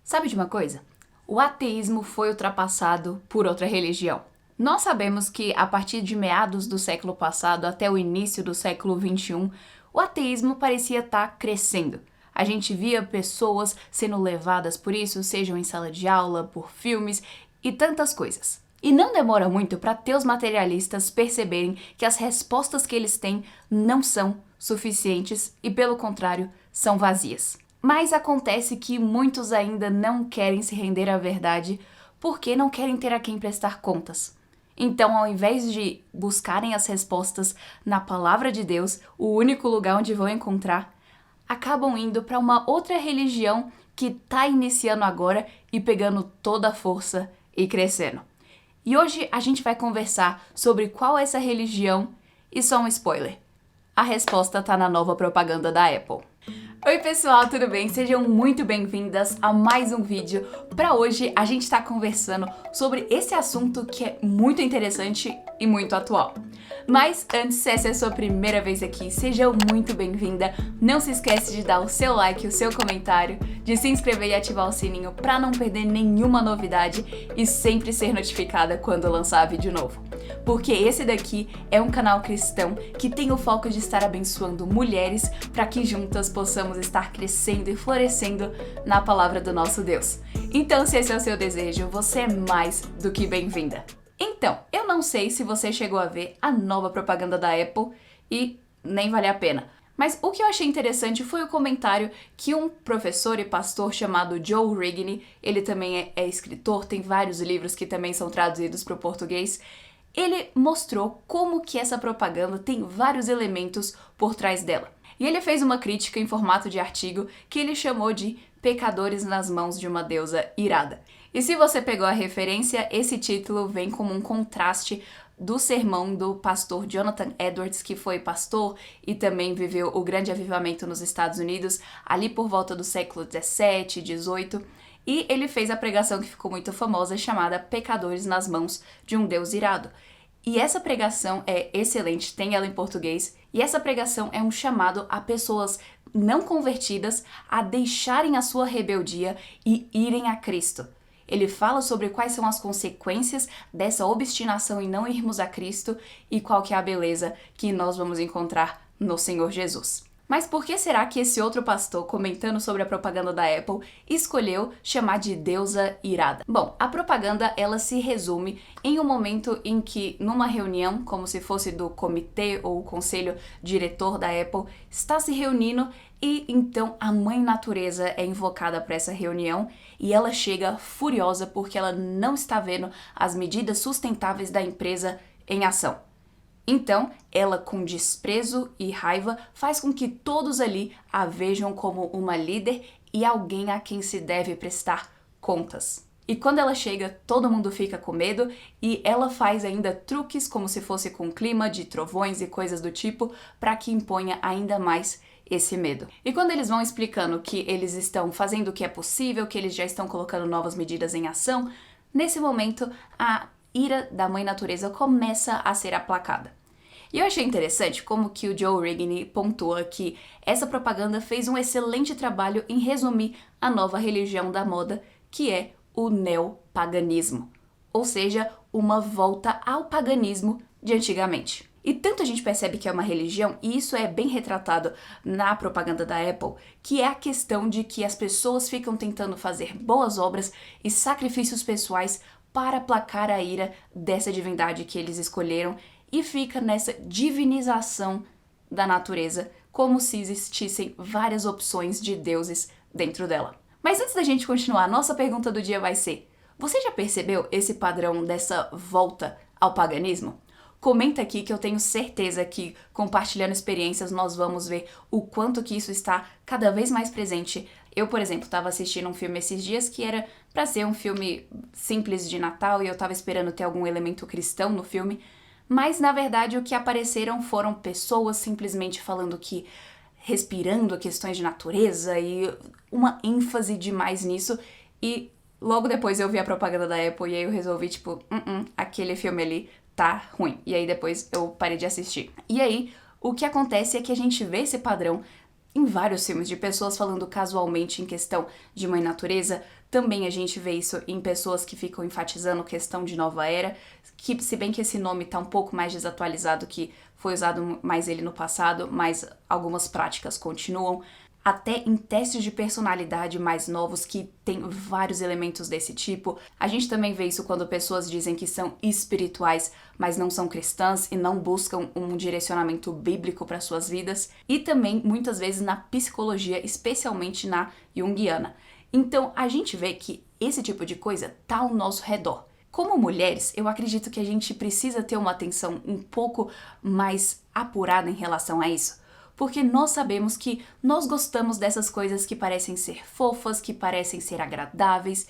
Sabe de uma coisa? O ateísmo foi ultrapassado por outra religião. Nós sabemos que a partir de meados do século passado até o início do século XXI, o ateísmo parecia estar crescendo. A gente via pessoas sendo levadas por isso, sejam em sala de aula, por filmes e tantas coisas. E não demora muito para ter os materialistas perceberem que as respostas que eles têm não são suficientes e, pelo contrário, são vazias. Mas acontece que muitos ainda não querem se render à verdade porque não querem ter a quem prestar contas. Então, ao invés de buscarem as respostas na palavra de Deus, o único lugar onde vão encontrar, acabam indo para uma outra religião que está iniciando agora e pegando toda a força e crescendo. E hoje a gente vai conversar sobre qual é essa religião e só um spoiler. A resposta tá na nova propaganda da Apple. Oi pessoal, tudo bem? Sejam muito bem-vindas a mais um vídeo. Para hoje a gente está conversando sobre esse assunto que é muito interessante e muito atual. Mas antes, se essa é a sua primeira vez aqui, seja muito bem-vinda. Não se esquece de dar o seu like, o seu comentário, de se inscrever e ativar o sininho para não perder nenhuma novidade e sempre ser notificada quando lançar vídeo novo. Porque esse daqui é um canal cristão que tem o foco de estar abençoando mulheres para que juntas possamos estar crescendo e florescendo na palavra do nosso Deus. Então, se esse é o seu desejo, você é mais do que bem-vinda. Então, eu não sei se você chegou a ver a nova propaganda da Apple e nem vale a pena. Mas o que eu achei interessante foi o comentário que um professor e pastor chamado Joe Rigney, ele também é escritor, tem vários livros que também são traduzidos para o português, ele mostrou como que essa propaganda tem vários elementos por trás dela. E ele fez uma crítica em formato de artigo que ele chamou de Pecadores nas Mãos de uma Deusa Irada. E se você pegou a referência, esse título vem como um contraste do sermão do pastor Jonathan Edwards, que foi pastor e também viveu o grande avivamento nos Estados Unidos, ali por volta do século 17, 18, e ele fez a pregação que ficou muito famosa, chamada Pecadores nas Mãos de um Deus Irado. E essa pregação é excelente, tem ela em português, e essa pregação é um chamado a pessoas não convertidas a deixarem a sua rebeldia e irem a Cristo. Ele fala sobre quais são as consequências dessa obstinação em não irmos a Cristo e qual que é a beleza que nós vamos encontrar no Senhor Jesus. Mas por que será que esse outro pastor, comentando sobre a propaganda da Apple, escolheu chamar de deusa irada? Bom, a propaganda ela se resume em um momento em que, numa reunião, como se fosse do comitê ou o conselho diretor da Apple, está se reunindo e então a mãe natureza é invocada para essa reunião e ela chega furiosa porque ela não está vendo as medidas sustentáveis da empresa em ação. Então, ela com desprezo e raiva faz com que todos ali a vejam como uma líder e alguém a quem se deve prestar contas. E quando ela chega, todo mundo fica com medo e ela faz ainda truques como se fosse com clima de trovões e coisas do tipo para que imponha ainda mais esse medo. E quando eles vão explicando que eles estão fazendo o que é possível, que eles já estão colocando novas medidas em ação, nesse momento a ira da mãe natureza começa a ser aplacada. E eu achei interessante como que o Joe Rigney pontua que essa propaganda fez um excelente trabalho em resumir a nova religião da moda, que é o neopaganismo, ou seja, uma volta ao paganismo de antigamente. E tanto a gente percebe que é uma religião, e isso é bem retratado na propaganda da Apple, que é a questão de que as pessoas ficam tentando fazer boas obras e sacrifícios pessoais para aplacar a ira dessa divindade que eles escolheram e fica nessa divinização da natureza, como se existissem várias opções de deuses dentro dela. Mas antes da gente continuar, nossa pergunta do dia vai ser: você já percebeu esse padrão dessa volta ao paganismo? Comenta aqui que eu tenho certeza que, compartilhando experiências, nós vamos ver o quanto que isso está cada vez mais presente. Eu, por exemplo, estava assistindo um filme esses dias que era para ser um filme simples de Natal e eu estava esperando ter algum elemento cristão no filme, mas na verdade o que apareceram foram pessoas simplesmente falando que respirando questões de natureza e uma ênfase demais nisso, e logo depois eu vi a propaganda da Apple e aí eu resolvi aquele filme ali tá ruim. E aí depois eu parei de assistir. E aí, o que acontece é que a gente vê esse padrão em vários filmes de pessoas falando casualmente em questão de mãe natureza, Também a gente vê isso em pessoas que ficam enfatizando questão de nova era, que se bem que esse nome está um pouco mais desatualizado, que foi usado mais ele no passado, mas algumas práticas continuam. Até em testes de personalidade mais novos que tem vários elementos desse tipo. A gente também vê isso quando pessoas dizem que são espirituais, mas não são cristãs e não buscam um direcionamento bíblico para suas vidas. E também, muitas vezes, na psicologia, especialmente na junguiana. Então, a gente vê que esse tipo de coisa tá ao nosso redor. Como mulheres, eu acredito que a gente precisa ter uma atenção um pouco mais apurada em relação a isso. Porque nós sabemos que nós gostamos dessas coisas que parecem ser fofas, que parecem ser agradáveis.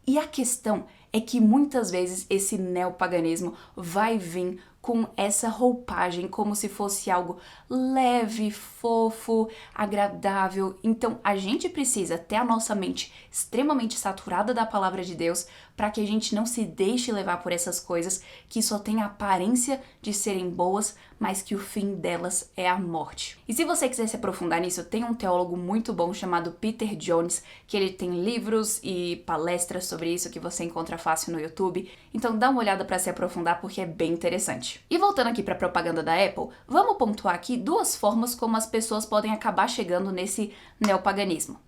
E a questão é que muitas vezes esse neopaganismo vai vir com essa roupagem como se fosse algo leve, fofo, agradável. Então a gente precisa ter a nossa mente extremamente saturada da palavra de Deus para que a gente não se deixe levar por essas coisas que só têm a aparência de serem boas, mas que o fim delas é a morte. E se você quiser se aprofundar nisso, tem um teólogo muito bom chamado Peter Jones, que ele tem livros e palestras sobre isso que você encontra fácil no YouTube. Então dá uma olhada para se aprofundar porque é bem interessante. E voltando aqui para a propaganda da Apple, vamos pontuar aqui duas formas como as pessoas podem acabar chegando nesse neopaganismo.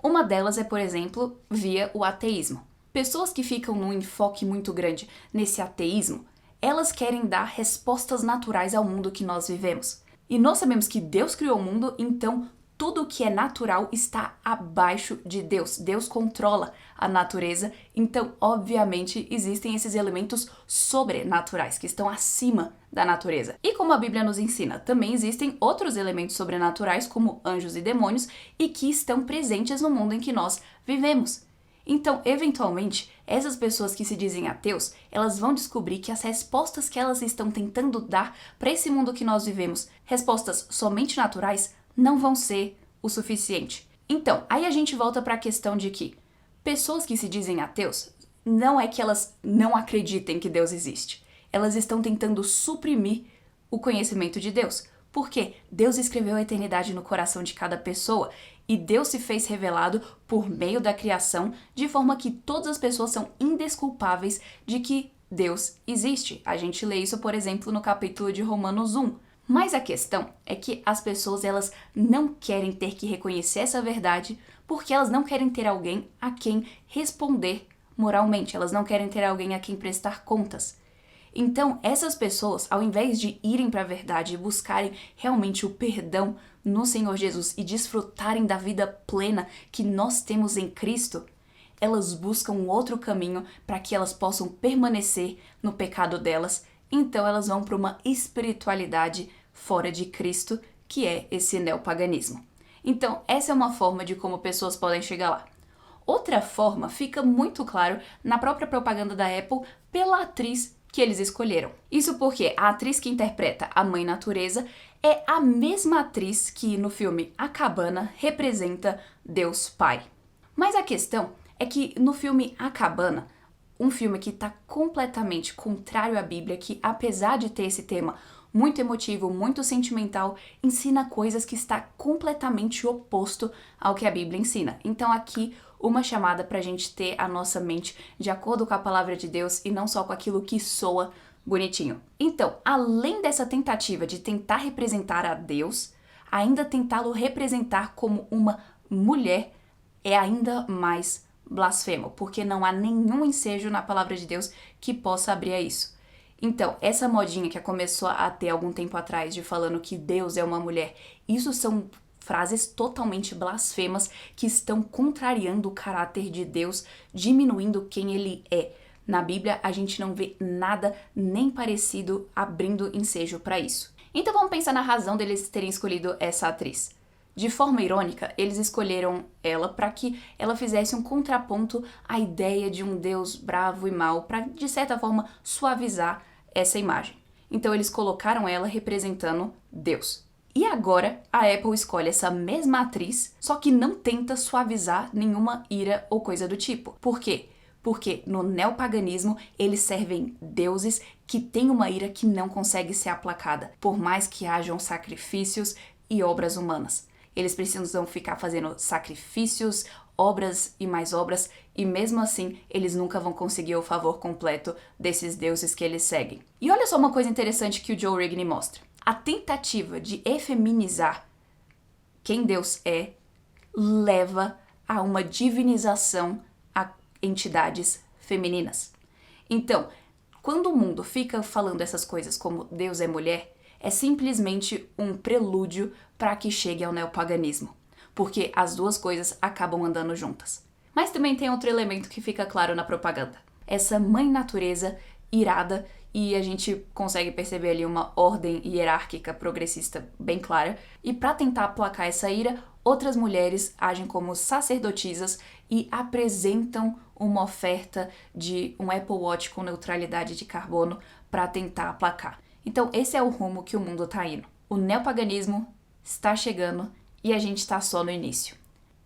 Uma delas é, por exemplo, via o ateísmo. Pessoas que ficam num enfoque muito grande nesse ateísmo, elas querem dar respostas naturais ao mundo que nós vivemos. E nós sabemos que Deus criou o mundo, então tudo que é natural está abaixo de Deus. Deus controla a natureza, então, obviamente, existem esses elementos sobrenaturais que estão acima da natureza. E como a Bíblia nos ensina, também existem outros elementos sobrenaturais, como anjos e demônios, e que estão presentes no mundo em que nós vivemos. Então, eventualmente, essas pessoas que se dizem ateus, elas vão descobrir que as respostas que elas estão tentando dar para esse mundo que nós vivemos, respostas somente naturais, não vão ser o suficiente. Então, aí a gente volta para a questão de que pessoas que se dizem ateus, não é que elas não acreditem que Deus existe. Elas estão tentando suprimir o conhecimento de Deus. Porque Deus escreveu a eternidade no coração de cada pessoa e Deus se fez revelado por meio da criação, de forma que todas as pessoas são indesculpáveis de que Deus existe. A gente lê isso, por exemplo, no capítulo de Romanos 1. Mas a questão é que as pessoas elas não querem ter que reconhecer essa verdade porque elas não querem ter alguém a quem responder moralmente, elas não querem ter alguém a quem prestar contas. Então, essas pessoas, ao invés de irem para a verdade e buscarem realmente o perdão no Senhor Jesus e desfrutarem da vida plena que nós temos em Cristo, elas buscam um outro caminho para que elas possam permanecer no pecado delas. Então, elas vão para uma espiritualidade fora de Cristo, que é esse neopaganismo. Então, essa é uma forma de como pessoas podem chegar lá. Outra forma fica muito claro na própria propaganda da Apple pela atriz que eles escolheram. Isso porque a atriz que interpreta a Mãe Natureza é a mesma atriz que no filme A Cabana representa Deus Pai. Mas a questão é que no filme A Cabana, um filme que está completamente contrário à Bíblia, que apesar de ter esse tema muito emotivo, muito sentimental, ensina coisas que está completamente oposto ao que a Bíblia ensina. Então aqui uma chamada para a gente ter a nossa mente de acordo com a palavra de Deus e não só com aquilo que soa bonitinho. Então, além dessa tentativa de tentar representar a Deus, ainda tentá-lo representar como uma mulher é ainda mais blasfemo, porque não há nenhum ensejo na palavra de Deus que possa abrir a isso. Então, essa modinha que começou a ter algum tempo atrás de falando que Deus é uma mulher, isso são frases totalmente blasfemas que estão contrariando o caráter de Deus, diminuindo quem ele é. Na Bíblia, a gente não vê nada nem parecido abrindo ensejo para isso. Então vamos pensar na razão deles terem escolhido essa atriz. De forma irônica, eles escolheram ela para que ela fizesse um contraponto à ideia de um Deus bravo e mau, para, de certa forma, suavizar essa imagem. Então eles colocaram ela representando Deus. E agora a Apple escolhe essa mesma atriz, só que não tenta suavizar nenhuma ira ou coisa do tipo. Por quê? Porque no neopaganismo eles servem deuses que têm uma ira que não consegue ser aplacada, por mais que hajam sacrifícios e obras humanas. Eles precisam ficar fazendo sacrifícios, obras e mais obras, e mesmo assim eles nunca vão conseguir o favor completo desses deuses que eles seguem. E olha só uma coisa interessante que o Joe Rigney mostra. A tentativa de efeminizar quem Deus é leva a uma divinização a entidades femininas. Então, quando o mundo fica falando essas coisas como Deus é mulher, é simplesmente um prelúdio para que chegue ao neopaganismo, porque as duas coisas acabam andando juntas. Mas também tem outro elemento que fica claro na propaganda. Essa mãe natureza irada, e a gente consegue perceber ali uma ordem hierárquica progressista bem clara, e para tentar aplacar essa ira, outras mulheres agem como sacerdotisas e apresentam uma oferta de um Apple Watch com neutralidade de carbono para tentar aplacar. Então esse é o rumo que o mundo está indo. O neopaganismo está chegando e a gente está só no início.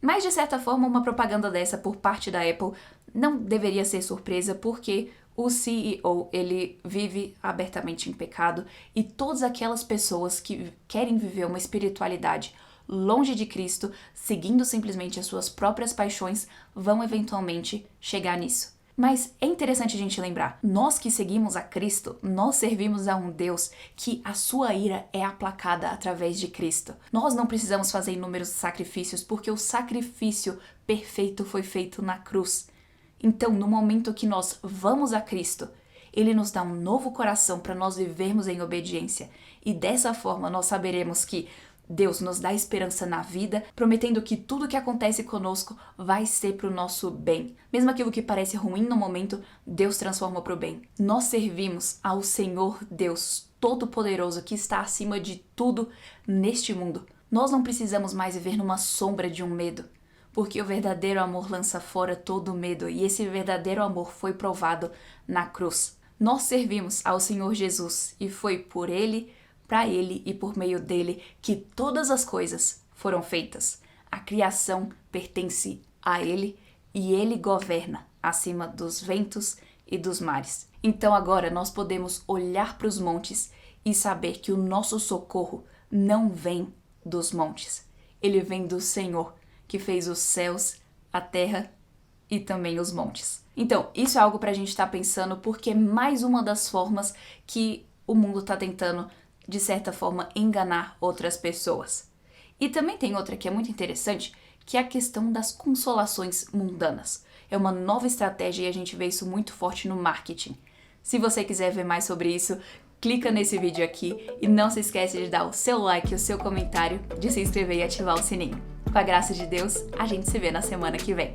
Mas de certa forma uma propaganda dessa por parte da Apple não deveria ser surpresa, porque o CEO, ele vive abertamente em pecado, e todas aquelas pessoas que querem viver uma espiritualidade longe de Cristo, seguindo simplesmente as suas próprias paixões, vão eventualmente chegar nisso. Mas é interessante a gente lembrar, nós que seguimos a Cristo, nós servimos a um Deus que a sua ira é aplacada através de Cristo. Nós não precisamos fazer inúmeros sacrifícios, porque o sacrifício perfeito foi feito na cruz. Então, no momento que nós vamos a Cristo, Ele nos dá um novo coração para nós vivermos em obediência. E dessa forma nós saberemos que Deus nos dá esperança na vida, prometendo que tudo que acontece conosco vai ser para o nosso bem. Mesmo aquilo que parece ruim no momento, Deus transforma para o bem. Nós servimos ao Senhor Deus Todo-Poderoso, que está acima de tudo neste mundo. Nós não precisamos mais viver numa sombra de um medo, porque o verdadeiro amor lança fora todo o medo, e esse verdadeiro amor foi provado na cruz. Nós servimos ao Senhor Jesus, e foi por Ele, para Ele e por meio dele que todas as coisas foram feitas. A criação pertence a Ele e Ele governa acima dos ventos e dos mares. Então agora nós podemos olhar para os montes e saber que o nosso socorro não vem dos montes. Ele vem do Senhor, que fez os céus, a terra e também os montes. Então, isso é algo para a gente estar pensando, porque é mais uma das formas que o mundo está tentando, de certa forma, enganar outras pessoas. E também tem outra que é muito interessante, que é a questão das consolações mundanas. É uma nova estratégia e a gente vê isso muito forte no marketing. Se você quiser ver mais sobre isso, clica nesse vídeo aqui e não se esquece de dar o seu like, o seu comentário, de se inscrever e ativar o sininho. Com a graça de Deus, a gente se vê na semana que vem.